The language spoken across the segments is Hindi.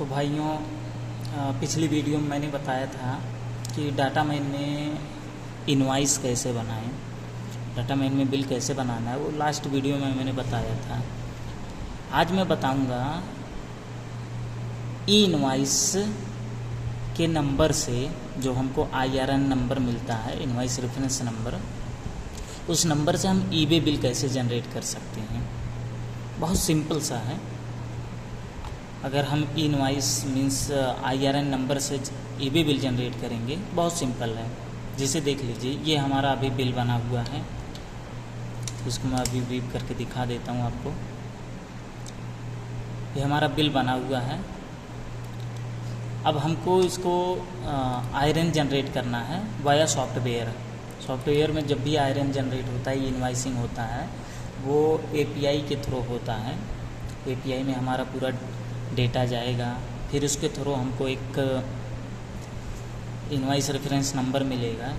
तो भाइयों, पिछली वीडियो में मैंने बताया था कि डाटा मैन में इनवाइस कैसे बनाएं, डाटा मैन में बिल कैसे बनाना है। वो लास्ट वीडियो में मैंने बताया था। आज मैं बताऊंगा ई इनवाइस के नंबर से जो हमको IRN नंबर मिलता है, इनवाइस रेफरेंस नंबर, उस नंबर से हम ई बिल कैसे जनरेट कर सकते हैं। बहुत सिंपल सा है। अगर हम E invoice means IRN number से ई बिल जनरेट करेंगे, बहुत सिंपल है। जिसे देख लीजिए, ये हमारा अभी बिल बना हुआ है। इसको मैं अभी वीव करके दिखा देता हूँ आपको। ये हमारा बिल बना हुआ है। अब हमको इसको IRN जनरेट करना है वाया सॉफ्टवेयर में जब भी IRN जनरेट होता है, इनवाइसिंग होता है, वो API के थ्रू होता है। API में हमारा पूरा डेटा जाएगा, फिर उसके थ्रू हमको एक इनवाइस रेफरेंस नंबर मिलेगा,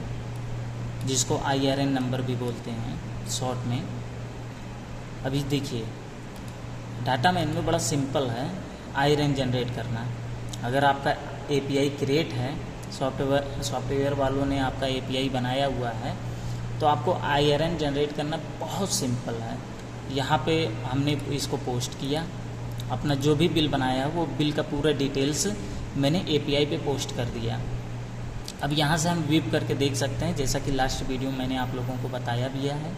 जिसको IRN नंबर भी बोलते हैं शॉर्ट में। अभी देखिए, डाटा मैन में बड़ा सिंपल है IRN जनरेट करना। अगर आपका API क्रिएट है, सॉफ्टवेयर वालों ने आपका API बनाया हुआ है, तो आपको IRN जनरेट करना बहुत सिंपल है। यहाँ पे हमने इसको पोस्ट किया, अपना जो भी बिल बनाया है वो बिल का पूरा डिटेल्स मैंने API पे पोस्ट कर दिया। अब यहाँ से हम वीव करके देख सकते हैं, जैसा कि लास्ट वीडियो मैंने आप लोगों को बताया भी है।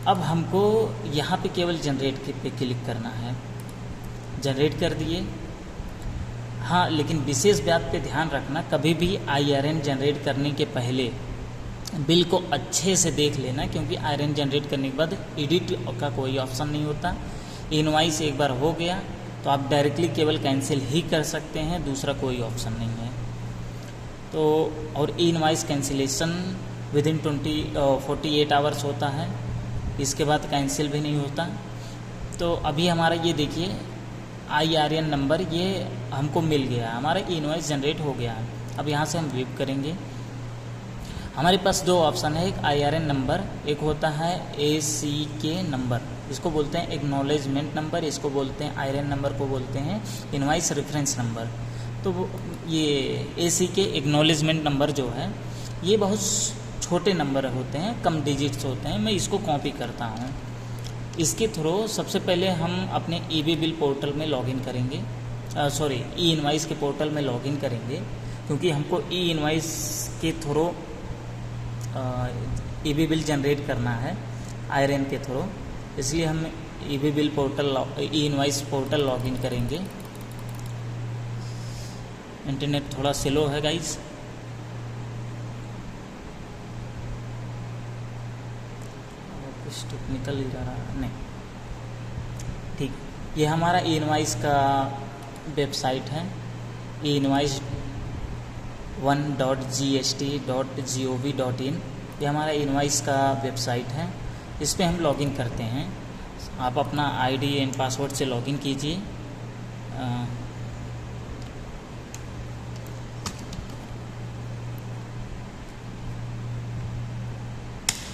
अब हमको यहाँ पे केवल जनरेट पे क्लिक करना है। जनरेट कर दिए। हाँ, लेकिन विशेष बात पे ध्यान रखना, कभी भी IRN जनरेट करने के पहले बिल को अच्छे से देख लेना, क्योंकि IRN जनरेट करने के बाद एडिट का कोई ऑप्शन नहीं होता। इनवाइस एक बार हो गया तो आप डायरेक्टली केवल कैंसिल ही कर सकते हैं, दूसरा कोई ऑप्शन नहीं है। तो और इनवाइस कैंसिलेशन विदिन 48 आवर्स होता है, इसके बाद कैंसिल भी नहीं होता। तो अभी हमारा ये देखिए IRN नंबर ये हमको मिल गया, हमारा इनवाइस जनरेट हो गया है। अब यहाँ से हम वीव करेंगे। हमारे पास दो ऑप्शन है, एक IRN नंबर, एक होता है ACK नंबर। इसको बोलते हैं एक्नॉलेजमेंट नंबर, इसको बोलते हैं IRN नंबर को बोलते हैं इनवाइस रेफरेंस नंबर। तो ये ACK एक्नॉलेजमेंट नंबर जो है, ये बहुत छोटे नंबर होते हैं, कम डिजिट्स होते हैं। मैं इसको कॉपी करता हूँ। इसके थ्रू सबसे पहले हम अपने ई बिल पोर्टल में लॉगिन करेंगे, ई इनवाइस के पोर्टल में लॉगिन करेंगे, क्योंकि हमको ई इनवाइस के थ्रू ई बिल जनरेट करना है IRN के थ्रू। इसलिए हम ई बिल पोर्टल, ई इनवाइस पोर्टल लॉगिन करेंगे। इंटरनेट थोड़ा स्लो है गाइस। निकल ही जा रहा नहीं, ठीक। ये हमारा ई इनवाइस का वेबसाइट है, invoice1.gst.gov.in। ये हमारा इनवाइस का वेबसाइट है। इस पर हम लॉगिन करते हैं। आप अपना ID एंड पासवर्ड से लॉगिन कीजिए।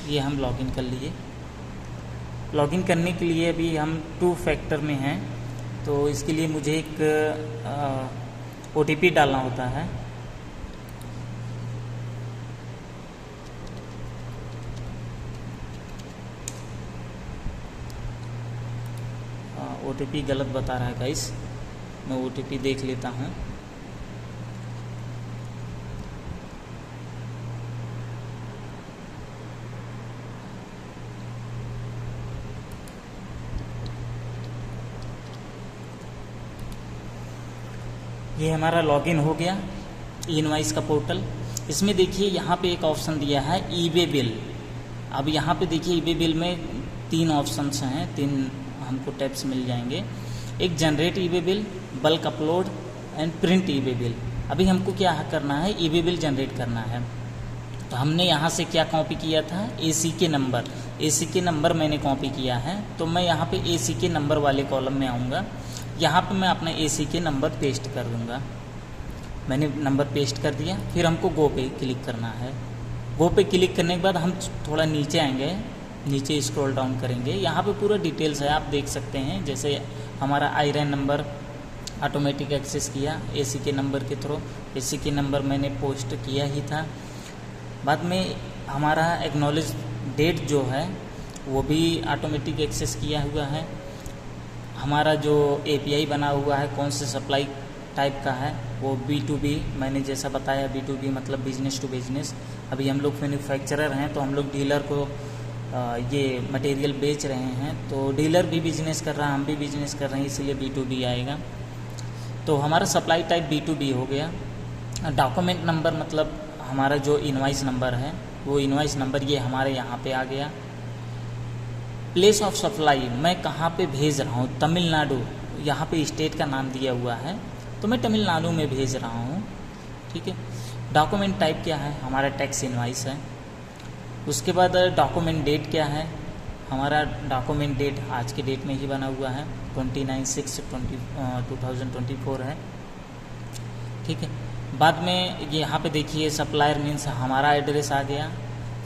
ये हम लॉगिन कर लिए। लॉगिन करने के लिए अभी हम 2 फैक्टर में हैं, तो इसके लिए मुझे एक OTP डालना होता है। OTP गलत बता रहा है गाइस, मैं OTP देख लेता हूँ। ये हमारा लॉगिन हो गया इनवाइस का पोर्टल। इसमें देखिए यहाँ पे एक ऑप्शन दिया है ई बिल। अब यहाँ पे देखिए ई बिल में 3 ऑप्शंस हैं, 3 हमको टैब्स मिल जाएंगे। एक generate E bill, bulk upload and print E bill. अभी हमको क्या करना है, ई बिल जनरेट करना है। तो हमने यहाँ से क्या कॉपी किया था, ACK नंबर मैंने कॉपी किया है। तो मैं यहाँ पे ACK नंबर वाले कॉलम में आऊँगा। यहाँ पे मैं अपना ACK नंबर पेस्ट कर दूँगा। मैंने नंबर पेस्ट कर दिया। फिर हमको गो पे क्लिक करना है। गो पे क्लिक करने के बाद हम थोड़ा नीचे आएंगे, नीचे स्क्रॉल डाउन करेंगे, यहाँ पे पूरा डिटेल्स है, आप देख सकते हैं। जैसे हमारा आयरन नंबर ऑटोमेटिक एक्सेस किया एसी के नंबर के थ्रू, एसी के नंबर मैंने पोस्ट किया ही था। बाद में हमारा एक्नॉलेज डेट जो है वो भी ऑटोमेटिक एक्सेस किया हुआ है। हमारा जो एपीआई बना हुआ है कौन से सप्लाई टाइप का है, वो B2B, मैंने जैसा बताया B2B मतलब बिजनेस टू बिजनेस। अभी हम लोग मैन्युफैक्चरर हैं तो हम लोग डीलर को ये मटेरियल बेच रहे हैं, तो डीलर भी बिजनेस कर रहा है, हम भी बिजनेस कर रहे हैं, इसलिए B2B आएगा। तो हमारा सप्लाई टाइप B2B हो गया। डॉक्यूमेंट नंबर मतलब हमारा जो इनवाइस नंबर है वो इनवाइस नंबर ये हमारे यहाँ पे आ गया। प्लेस ऑफ सप्लाई, मैं कहाँ पे भेज रहा हूँ, तमिलनाडु, यहाँ पे स्टेट का नाम दिया हुआ है तो मैं तमिलनाडु में भेज रहा हूँ, ठीक है। डॉक्यूमेंट टाइप क्या है, हमारा टैक्स इनवाइस है। उसके बाद डॉक्यूमेंट डेट क्या है, हमारा डॉक्यूमेंट डेट आज के डेट में ही बना हुआ है, 29/6/2024 है, ठीक है। बाद में यहाँ पे देखिए सप्लायर मीन्स हमारा एड्रेस आ गया।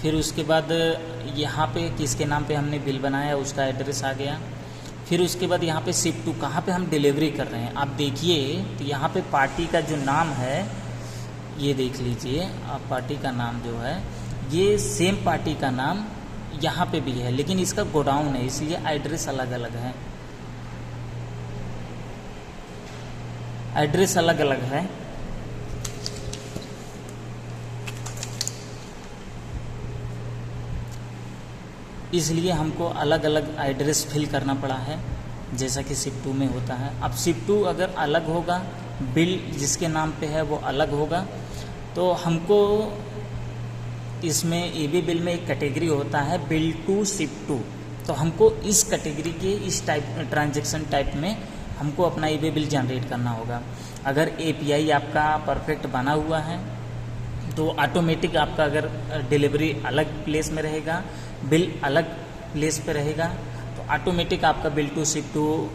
फिर उसके बाद यहाँ पे किसके नाम पे हमने बिल बनाया उसका एड्रेस आ गया। फिर उसके बाद यहाँ पे शिप टू, कहाँ पे हम डिलीवरी कर रहे हैं। आप देखिए तो यहाँ पे पार्टी का जो नाम है ये देख लीजिए आप, पार्टी का नाम जो है ये सेम पार्टी का नाम यहाँ पे भी है, लेकिन इसका गोडाउन है इसलिए एड्रेस अलग अलग है, एड्रेस अलग अलग है। इसलिए हमको अलग अलग एड्रेस फिल करना पड़ा है, जैसा कि शिप टू में होता है। अब शिप टू अगर अलग होगा, बिल जिसके नाम पे है वो अलग होगा, तो हमको इसमें ईबी बिल में एक कैटेगरी होता है बिल टू शिप टू, तो हमको इस कैटेगरी के इस टाइप ट्रांजैक्शन टाइप में हमको अपना ईबी बिल जनरेट करना होगा। अगर एपीआई आपका परफेक्ट बना हुआ है तो ऑटोमेटिक आपका अगर डिलीवरी अलग प्लेस में रहेगा, बिल अलग प्लेस पे रहेगा, तो ऑटोमेटिक आपका bill to ship to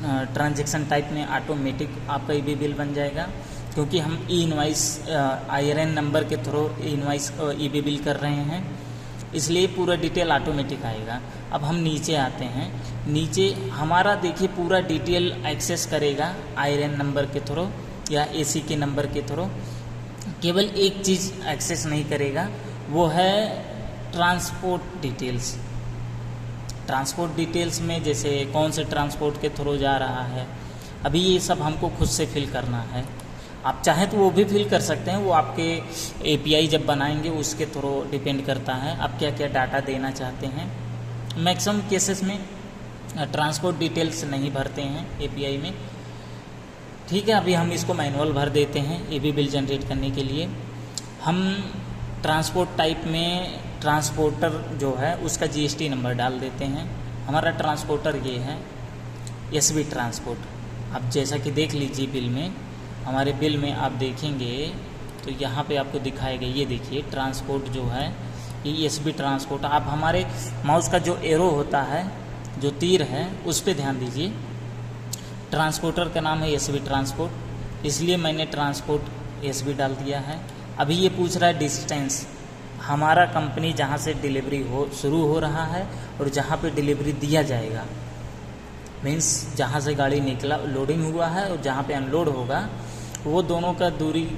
transaction type में ऑटोमेटिक आपका ईबी बिल बन जाएगा, क्योंकि हम ई इनवाइस आईआरएन नंबर के थ्रू इनवाइस ईबी बिल कर रहे हैं, इसलिए पूरा डिटेल ऑटोमेटिक आएगा। अब हम नीचे आते हैं, नीचे हमारा देखिए पूरा डिटेल एक्सेस करेगा आईआरएन नंबर के थ्रू या एसी के नंबर के थ्रू। केवल एक चीज़ एक्सेस नहीं करेगा, वो है ट्रांसपोर्ट डिटेल्स। ट्रांसपोर्ट डिटेल्स में जैसे कौन से ट्रांसपोर्ट के थ्रू जा रहा है, अभी ये सब हमको खुद से फिल करना है। आप चाहें तो वो भी फिल कर सकते हैं, वो आपके एपीआई जब बनाएंगे उसके थ्रू डिपेंड करता है आप क्या क्या डाटा देना चाहते हैं। मैक्सिमम केसेस में ट्रांसपोर्ट डिटेल्स नहीं भरते हैं एपीआई में, ठीक है। अभी हम इसको मैनुअल भर देते हैं ईबी बिल जनरेट करने के लिए। हम ट्रांसपोर्ट टाइप में ट्रांसपोर्टर जो है उसका जीएसटी नंबर डाल देते हैं। हमारा ट्रांसपोर्टर ये है एसबी ट्रांसपोर्ट। अब जैसा कि देख लीजिए बिल में, हमारे बिल में आप देखेंगे तो यहाँ पे आपको दिखाएगा, ये देखिए ट्रांसपोर्ट जो है ये एसबी ट्रांसपोर्ट। आप हमारे माउस का जो एरो होता है, जो तीर है, उस पर ध्यान दीजिए। ट्रांसपोर्टर का नाम है एसबी ट्रांसपोर्ट, इसलिए मैंने ट्रांसपोर्ट एसबी डाल दिया है। अभी ये पूछ रहा है डिस्टेंस, हमारा कंपनी जहाँ से डिलीवरी शुरू हो रहा है और जहाँ पे डिलीवरी दिया जाएगा, मीन्स जहाँ से गाड़ी निकला लोडिंग हुआ है और जहाँ पे अनलोड होगा, वो दोनों का दूरी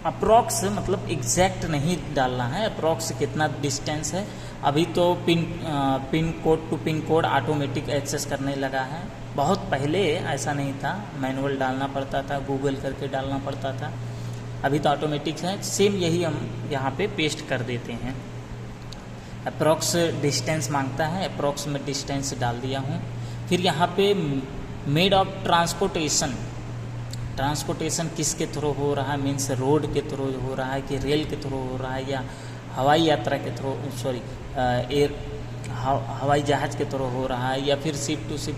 अप्रॉक्स, मतलब एग्जैक्ट नहीं डालना है, अप्रॉक्स कितना डिस्टेंस है। अभी तो pin code to pin code automatic access करने लगा है, बहुत पहले ऐसा नहीं था, मैनुअल डालना पड़ता था, गूगल करके डालना पड़ता था, अभी तो ऑटोमेटिक है। सेम यही हम यहाँ पे पेस्ट कर देते हैं। अप्रॉक्स डिस्टेंस मांगता है, अप्रॉक्स में डिस्टेंस डाल दिया हूँ। फिर यहाँ पे मेड ऑफ ट्रांसपोर्टेशन, ट्रांसपोर्टेशन किसके थ्रू हो रहा है, मीन्स रोड के थ्रू हो रहा है कि रेल के थ्रू हो रहा है या हवाई यात्रा के थ्रू, सॉरी हवाई जहाज़ के थ्रू हो रहा है या फिर शिप टू शिप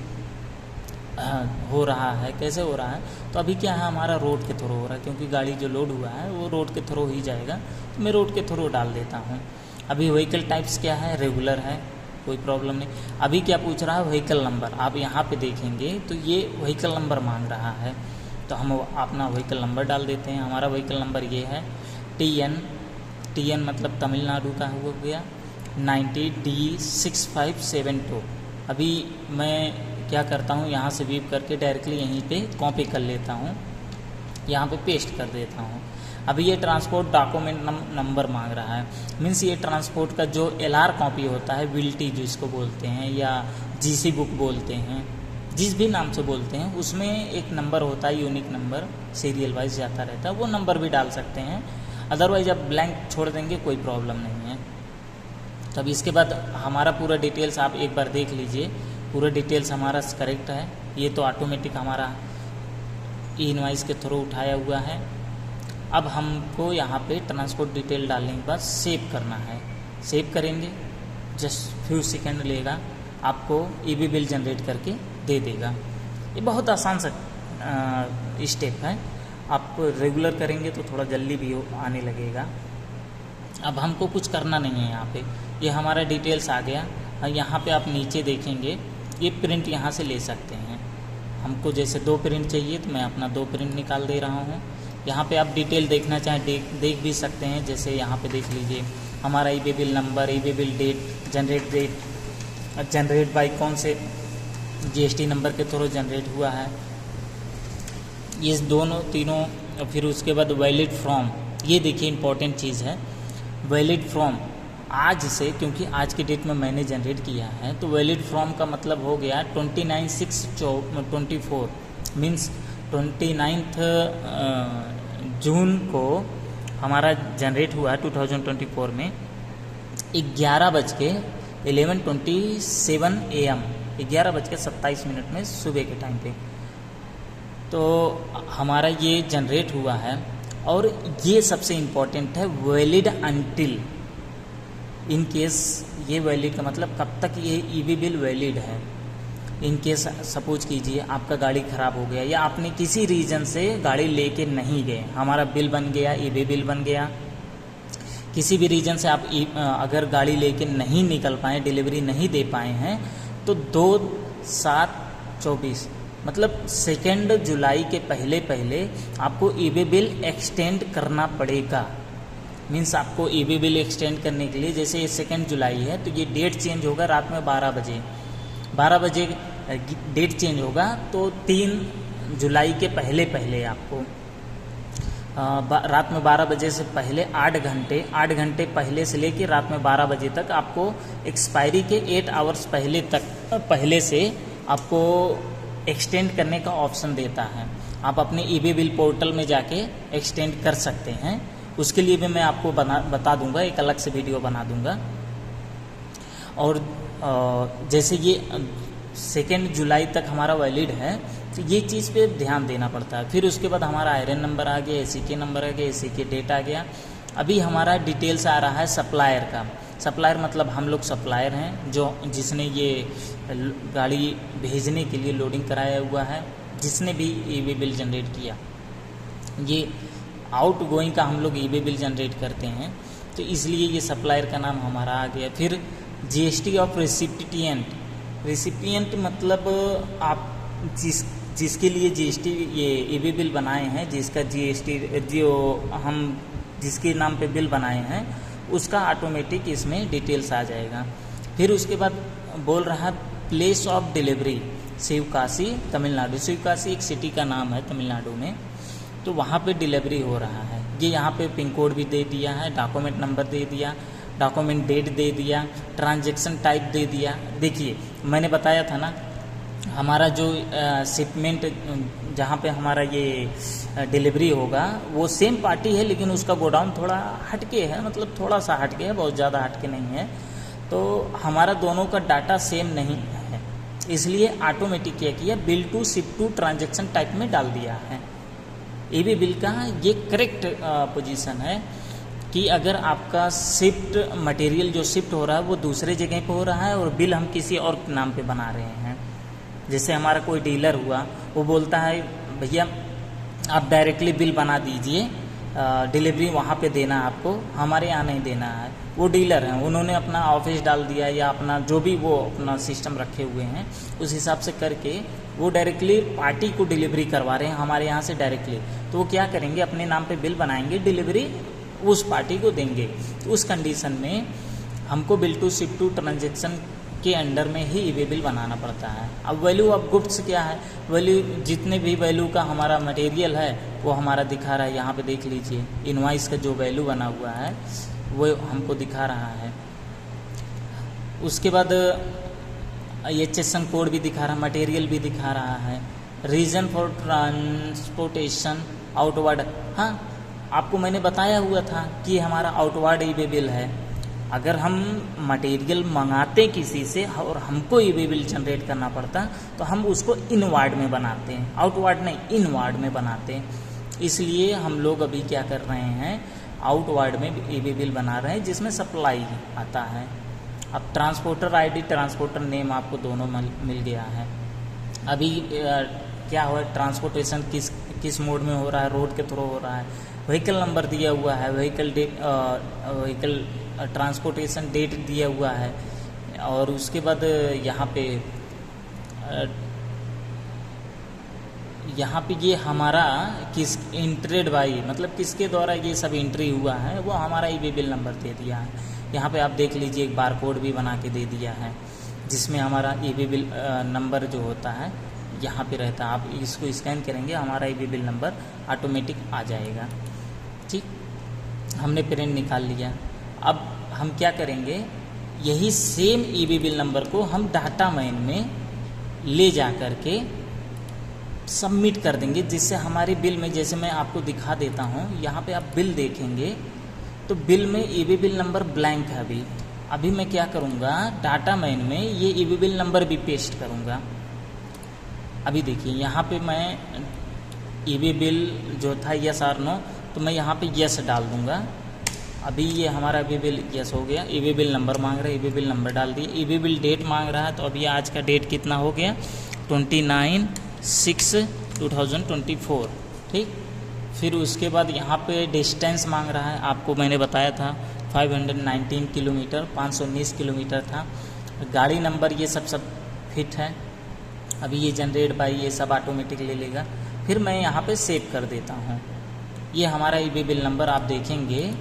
हो रहा है, कैसे हो रहा है। तो अभी क्या है, हमारा रोड के थ्रू हो रहा है, क्योंकि गाड़ी जो लोड हुआ है वो रोड के थ्रू ही जाएगा, तो मैं रोड के थ्रू डाल देता हूँ। अभी व्हीकल टाइप्स क्या है, रेगुलर है, कोई प्रॉब्लम नहीं। अभी क्या पूछ रहा है, व्हीकल नंबर। आप यहाँ पे देखेंगे तो ये व्हीकल नंबर मांग रहा है, तो हम अपना व्हीकल नंबर डाल देते हैं। हमारा व्हीकल नंबर ये है TN मतलब तमिलनाडु का हो गया, 90D6572। अभी मैं क्या करता हूँ, यहाँ से वीव करके डायरेक्टली यहीं पे कॉपी कर लेता हूँ, यहाँ पे पेस्ट कर देता हूँ। अभी ये ट्रांसपोर्ट डॉक्यूमेंट नंबर मांग रहा है, मीन्स ये ट्रांसपोर्ट का जो LR कॉपी होता है, विल्टी जिसको बोलते हैं या GC बुक बोलते हैं, जिस भी नाम से बोलते हैं, उसमें एक नंबर होता है, यूनिक नंबर सीरियल वाइज जाता रहता है, वो नंबर भी डाल सकते हैं। अदरवाइज आप ब्लैंक छोड़ देंगे कोई प्रॉब्लम नहीं है। तब इसके बाद हमारा पूरा डिटेल्स आप एक बार देख लीजिए, पूरा डिटेल्स हमारा करेक्ट है। ये तो ऑटोमेटिक हमारा इनवॉइस के थ्रू उठाया हुआ है। अब हमको यहाँ पे ट्रांसपोर्ट डिटेल डालने के बाद सेव करना है। सेव करेंगे, जस्ट फ्यू सेकेंड लेगा, आपको EB बिल जनरेट करके दे देगा। ये बहुत आसान सा स्टेप है, आप रेगुलर करेंगे तो थोड़ा जल्दी भी आने लगेगा। अब हमको कुछ करना नहीं है, यहाँ पे ये हमारा डिटेल्स आ गया। यहाँ पे आप नीचे देखेंगे, ये प्रिंट यहाँ से ले सकते हैं। हमको जैसे 2 प्रिंट चाहिए तो मैं अपना 2 प्रिंट निकाल दे रहा हूँ। यहाँ पे आप डिटेल देखना चाहें देख भी सकते हैं। जैसे यहाँ पे देख लीजिए हमारा EB bill number, EB bill date, generate by कौन से GST नंबर के थ्रू जनरेट हुआ है, ये दोनों तीनों। फिर उसके बाद वैलिड फ्रॉम, ये देखिए इंपॉर्टेंट चीज़ है, वैलिड फ्रॉम आज से, क्योंकि आज की डेट में मैंने जनरेट किया है, तो वैलिड फ्रॉम का मतलब हो गया 29/6/24, मीन्स 29 जून को हमारा जनरेट हुआ 2024 में 11:11:27 AM, 11:27 में सुबह के टाइम पे तो हमारा ये जनरेट हुआ है। और ये सबसे इम्पोर्टेंट है, वैलिड अनटिल, इन केस ये वैलिड का मतलब कब तक ये EB बिल वैलिड है। इन केस सपोज कीजिए आपका गाड़ी ख़राब हो गया या आपने किसी रीज़न से गाड़ी लेके नहीं गए, हमारा बिल बन गया, EB बिल बन गया, किसी भी रीज़न से आप अगर गाड़ी लेके नहीं निकल पाए, डिलीवरी नहीं दे पाए हैं, तो 2/7/24 मतलब 2 जुलाई के पहले आपको EB बिल एक्सटेंड करना पड़ेगा। मीन्स आपको EB बिल एक्सटेंड करने के लिए, जैसे ये 2 जुलाई है तो ये डेट चेंज होगा रात में 12 बजे डेट चेंज होगा, तो 3 जुलाई के पहले आपको रात में 12 बजे से पहले 8 घंटे पहले से लेकर रात में 12 बजे तक आपको एक्सपायरी के 8 आवर्स पहले से आपको एक्सटेंड करने का ऑप्शन देता है। आप अपने EB बिल पोर्टल में जाके एक्सटेंड कर सकते हैं। उसके लिए भी मैं आपको बता दूंगा, एक अलग से वीडियो बना दूंगा। और जैसे ये 2 जुलाई तक हमारा वैलिड है, तो ये चीज़ पे ध्यान देना पड़ता है। फिर उसके बाद हमारा आयरन नंबर आ गया, ACK नंबर आ गया, ACK डेट आ गया। अभी हमारा डिटेल्स आ रहा है सप्लायर का। सप्लायर मतलब हम लोग सप्लायर हैं, जिसने ये गाड़ी भेजने के लिए लोडिंग कराया हुआ है, जिसने भी EB बिल जनरेट किया। ये आउट गोइंग का हम लोग EB बिल जनरेट करते हैं, तो इसलिए ये सप्लायर का नाम हमारा आ गया। फिर GST ऑफ रेसिपिएंट मतलब आप जिसके लिए GST ये EB बिल बनाए हैं, जिसका GST जो हम जिसके नाम पे बिल बनाए हैं, उसका ऑटोमेटिक इसमें डिटेल्स आ जाएगा। फिर उसके बाद बोल रहा है place of delivery, Sivakasi Tamil Nadu. Sivakasi एक सिटी का नाम है तमिलनाडु में, तो वहाँ पे डिलीवरी हो रहा है। ये यहाँ पे पिन कोड भी दे दिया है, डॉक्यूमेंट नंबर दे दिया, डॉक्यूमेंट डेट दे दिया, ट्रांजैक्शन टाइप दे दिया। देखिए मैंने बताया था ना, हमारा जो शिपमेंट जहाँ पे हमारा ये डिलीवरी होगा वो सेम पार्टी है, लेकिन उसका गोडाउन थोड़ा हटके है, मतलब थोड़ा सा हटके है, बहुत ज़्यादा हटके नहीं है। तो हमारा दोनों का डाटा सेम नहीं है, इसलिए ऑटोमेटिक क्या किया, bill to ship to transaction type में डाल दिया है। EB बिल का ये करेक्ट पोजीशन है कि अगर आपका शिफ्ट मटेरियल जो शिफ्ट हो रहा है वो दूसरे जगह पे हो रहा है और बिल हम किसी और नाम पे बना रहे हैं। जैसे हमारा कोई डीलर हुआ, वो बोलता है भैया आप डायरेक्टली बिल बना दीजिए, डिलीवरी वहाँ पे देना आपको, हमारे यहाँ नहीं देना है। वो डीलर हैं, उन्होंने अपना ऑफिस डाल दिया या अपना जो भी वो अपना सिस्टम रखे हुए हैं उस हिसाब से करके वो डायरेक्टली पार्टी को डिलीवरी करवा रहे हैं हमारे यहाँ से डायरेक्टली। तो वो क्या करेंगे, अपने नाम पे बिल बनाएंगे, डिलीवरी उस पार्टी को देंगे। तो उस कंडीशन में हमको bill to ship to transaction के अंडर में ही ई-वे बिल बनाना पड़ता है। अब वैल्यू ऑफ गुड्स क्या है, वैल्यू जितने भी वैल्यू का हमारा मटेरियल है वो हमारा दिखा रहा है, यहाँ पे देख लीजिए इनवाइस का जो वैल्यू बना हुआ है वो हमको दिखा रहा है। उसके बाद HSN कोड भी दिखा रहा है, मटेरियल भी दिखा रहा है, रीजन फॉर ट्रांसपोर्टेशन आउटवर्ड। हाँ, आपको मैंने बताया हुआ था कि हमारा आउटवर्ड ई-वे बिल है। अगर हम मटेरियल मंगाते किसी से और हमको ई-वे बिल जनरेट करना पड़ता तो हम उसको इनवार्ड में बनाते हैं, आउटवर्ड नहीं, इनवार्ड में बनाते हैं। इसलिए हम लोग अभी क्या कर रहे हैं, आउटवर्ड में ई-वे बिल बना रहे हैं जिसमें सप्लाई आता है। अब ट्रांसपोर्टर आईडी, ट्रांसपोर्टर नेम आपको दोनों मिल गया है। अभी क्या हुआ, ट्रांसपोर्टेशन किस मोड में हो रहा है, रोड के थ्रू हो रहा है, व्हीकल नंबर दिया हुआ है, व्हीकल ट्रांसपोर्टेशन डेट दिया हुआ है, और उसके बाद यहाँ पे ये हमारा किस इंट्रेड बाई, मतलब किसके द्वारा ये सब एंट्री हुआ है वो हमारा ई-वे बिल नंबर दे दिया है। यहाँ पे आप देख लीजिए एक बार कोड भी बना के दे दिया है जिसमें हमारा ई-वे बिल नंबर जो होता है यहाँ पे रहता है। आप इसको स्कैन करेंगे हमारा ई-वे बिल नंबर ऑटोमेटिक आ जाएगा। ठीक, हमने प्रिंट निकाल लिया। अब हम क्या करेंगे, यही सेम ई-वे बिल नंबर को हम डाटा माइन में ले जा कर के सबमिट कर देंगे, जिससे हमारे बिल में, जैसे मैं आपको दिखा देता हूँ, यहाँ पे आप बिल देखेंगे तो बिल में ई-वे बिल नंबर ब्लैंक है। अभी मैं क्या करूँगा, डाटा माइन में ये ई-वे बिल नंबर भी पेस्ट करूँगा। अभी देखिए यहाँ पे मैं ई-वे बिल जो था यस और नो, तो मैं यहाँ पे यस डाल दूँगा। अभी ये हमारा ई-वे बिल यस हो गया। ई-वे बिल नंबर मांग रहा है, ई-वे बिल नंबर डाल दिए। ई-वे बिल डेट मांग रहा है, तो अभी आज का डेट कितना हो गया, 29/6/2024। ठीक, फिर उसके बाद यहाँ पे डिस्टेंस मांग रहा है, आपको मैंने बताया था 519 किलोमीटर, 519 किलोमीटर था। गाड़ी नंबर ये सब फिट है। अभी ये जनरेट बाई ये सब ऑटोमेटिक ले लेगा। फिर मैं यहाँ पे सेव कर देता हूँ। ये हमारा ई-वे बिल नंबर आप देखेंगे,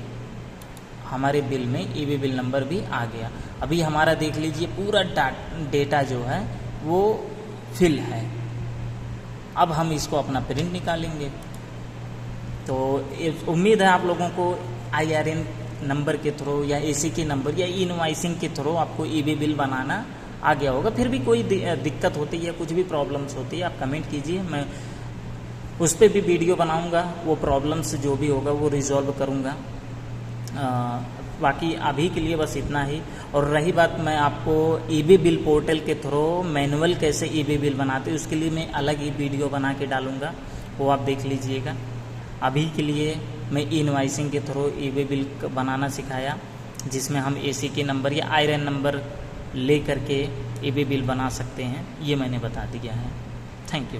हमारे बिल में ई-वे बिल नंबर भी आ गया। अभी हमारा देख लीजिए पूरा डेटा जो है वो फिल है। अब हम इसको अपना प्रिंट निकालेंगे। तो उम्मीद है आप लोगों को IRN नंबर के थ्रू या ACK नंबर या इनवॉइसिंग के थ्रू आपको ई-वे बिल बनाना आ गया होगा। फिर भी कोई दिक्कत होती है या कुछ भी प्रॉब्लम्स होती है आप कमेंट कीजिए, मैं उस पर भी वीडियो बनाऊंगा। वो प्रॉब्लम्स जो भी होगा वो रिजॉल्व करूंगा। बाकी अभी के लिए बस इतना ही। और रही बात, मैं आपको ई-वे बिल पोर्टल के थ्रू मैनुअल कैसे ई-वे बिल बनाते उसके लिए मैं अलग ही वीडियो बना के डालूंगा, वो आप देख लीजिएगा। अभी के लिए मैं इनवॉइसिंग के थ्रू ई-वे बिल बनाना सिखाया, जिसमें हम ACK नंबर या IRN नंबर ले करके ई-वे बिल बना सकते हैं, ये मैंने बता दिया है। Thank you.